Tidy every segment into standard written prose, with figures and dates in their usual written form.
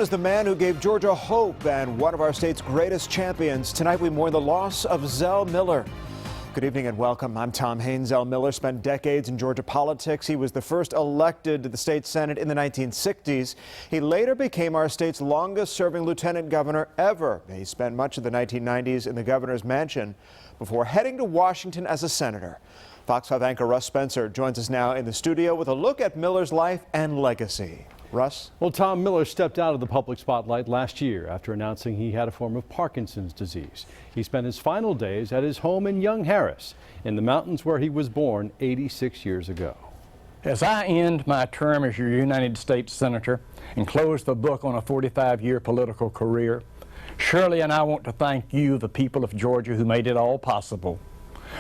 as the man who gave Georgia hope and one of our state's greatest champions. Tonight we mourn the loss of Zell Miller. Good evening and welcome. I'm Tom Haines. Zell Miller spent decades in Georgia politics. He was the first elected to the state Senate in the 1960s. He later became our state's longest-serving lieutenant governor ever. He spent much of the 1990s in the governor's mansion before heading to Washington as a senator. Fox 5 anchor Russ Spencer joins us now in the studio with a look at Miller's life and legacy. Russ? Well, Tom, Miller stepped out of the public spotlight last year after announcing he had a form of Parkinson's disease. He spent his final days at his home in Young Harris, in the mountains where he was born 86 years ago. As I end my term as your United States Senator and close the book on a 45-year political career, Shirley and I want to thank you, the people of Georgia, who made it all possible.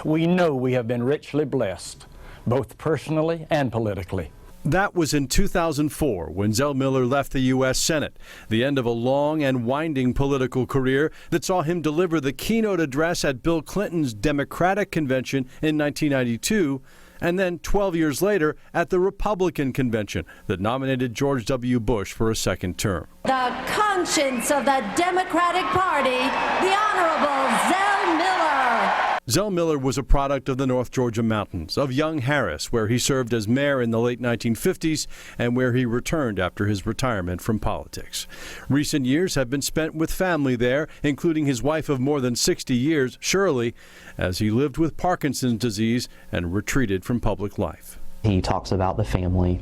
We know we have been richly blessed, both personally and politically. That was in 2004 when Zell Miller left the U.S. Senate, the end of a long and winding political career that saw him deliver the keynote address at Bill Clinton's Democratic convention in 1992, and then 12 years later at the Republican convention that nominated George W. Bush for a second term. The conscience of the Democratic Party, the Honorable Zell Miller. Zell Miller was a product of the North Georgia mountains, of Young Harris, where he served as mayor in the late 1950s and where he returned after his retirement from politics. Recent years have been spent with family there, including his wife of more than 60 years, Shirley, as he lived with Parkinson's disease and retreated from public life. He talks about the family.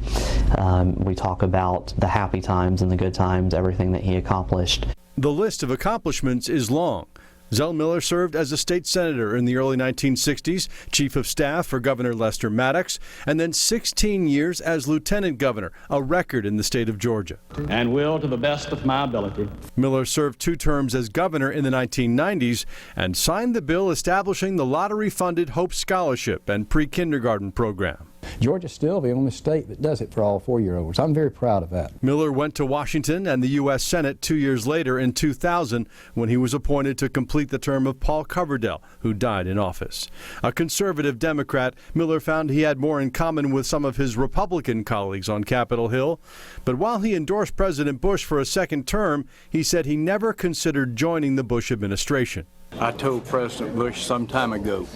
We talk about the happy times and the good times, everything that he accomplished. The list of accomplishments is long. Zell Miller served as a state senator in the early 1960s, chief of staff for Governor Lester Maddox, and then 16 years as lieutenant governor, a record in the state of Georgia. And will, to the best of my ability. Miller served 2 terms as governor in the 1990s and signed the bill establishing the lottery-funded Hope Scholarship and pre-kindergarten program. Georgia's still the only state that does it for all 4-year-olds. I'm very proud of that. Miller went to Washington and the U.S. Senate 2 years later in 2000 when he was appointed to complete the term of Paul Coverdell, who died in office. A conservative Democrat, Miller found he had more in common with some of his Republican colleagues on Capitol Hill. But while he endorsed President Bush for a second term, he said he never considered joining the Bush administration. I told President Bush some time ago,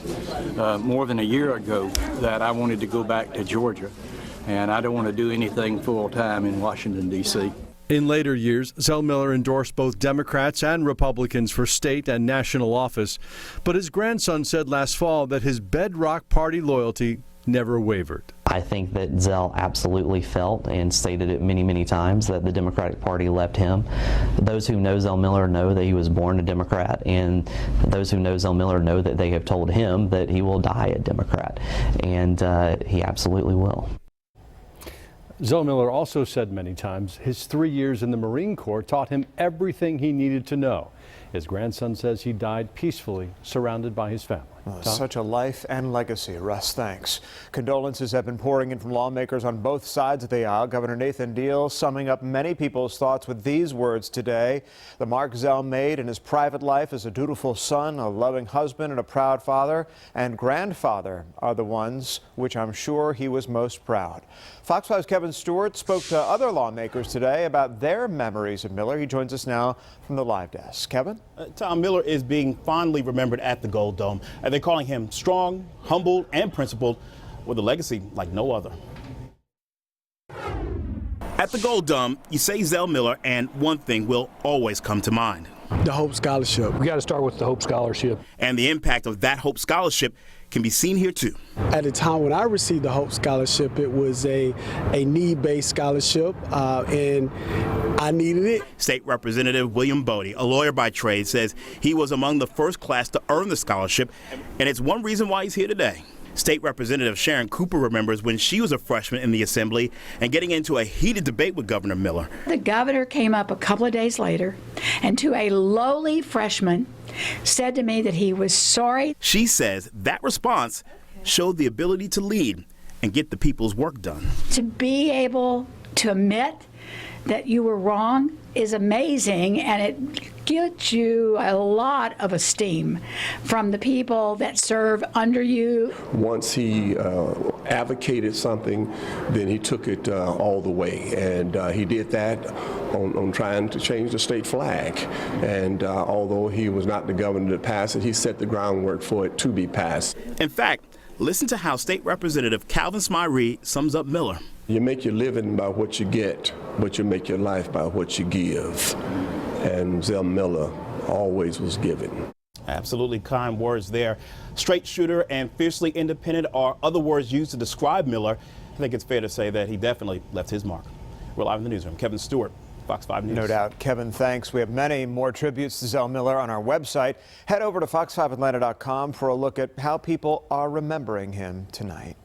more than a year ago, that I wanted to go back to Georgia, and I don't want to do anything full-time in Washington, D.C. In later years, Zell Miller endorsed both Democrats and Republicans for state and national office, but his grandson said last fall that his bedrock party loyalty never wavered. I think that Zell absolutely felt and stated it many, many times that the Democratic Party left him. Those who know Zell Miller know that he was born a Democrat, and those who know Zell Miller know that they have told him that he will die a Democrat, and he absolutely will. Zell Miller also said many times his 3 years in the Marine Corps taught him everything he needed to know. His grandson says he died peacefully, surrounded by his family. Such a life and legacy. Russ, thanks. Condolences have been pouring in from lawmakers on both sides of the aisle. Governor Nathan Deal summing up many people's thoughts with these words today. The mark Zell made in his private life as a dutiful son, a loving husband, and a proud father and grandfather are the ones which I'm sure he was most proud. Fox 5's Kevin Stewart spoke to other lawmakers today about their memories of Miller. He joins us now from the live desk. Kevin? Tom, Miller is being fondly remembered at the Gold Dome. They're calling him strong, humble, and principled, with a legacy like no other. At the Gold Dome, you say Zell Miller, and one thing will always come to mind. The Hope Scholarship. We got to start with the Hope Scholarship. And the impact of that Hope Scholarship can be seen here, too. At the time when I received the Hope Scholarship, it was a need-based scholarship, and I needed it. State Representative William Bodie, a lawyer by trade, says he was among the first class to earn the scholarship, and it's one reason why he's here today. State Representative Sharon Cooper remembers when she was a freshman in the Assembly and getting into a heated debate with Governor Miller. The governor came up a couple of days later and to a lowly freshman said to me that he was sorry. She says that response showed the ability to lead and get the people's work done. To be able to admit that you were wrong is amazing, and it gets you a lot of esteem from the people that serve under you. Once he advocated something, then he took it all the way, and he did that on trying to change the state flag. And although he was not the governor that passed it, he set the groundwork for it to be passed. In fact, listen to how State Representative Calvin Smyre sums up Miller. You make your living by what you get, but you make your life by what you give. And Zell Miller always was giving. Absolutely kind words there. Straight shooter and fiercely independent are other words used to describe Miller. I think it's fair to say that he definitely left his mark. We're live in the newsroom. Kevin Stewart, Fox 5 News. No doubt. Kevin, thanks. We have many more tributes to Zell Miller on our website. Head over to fox5atlanta.com for a look at how people are remembering him tonight.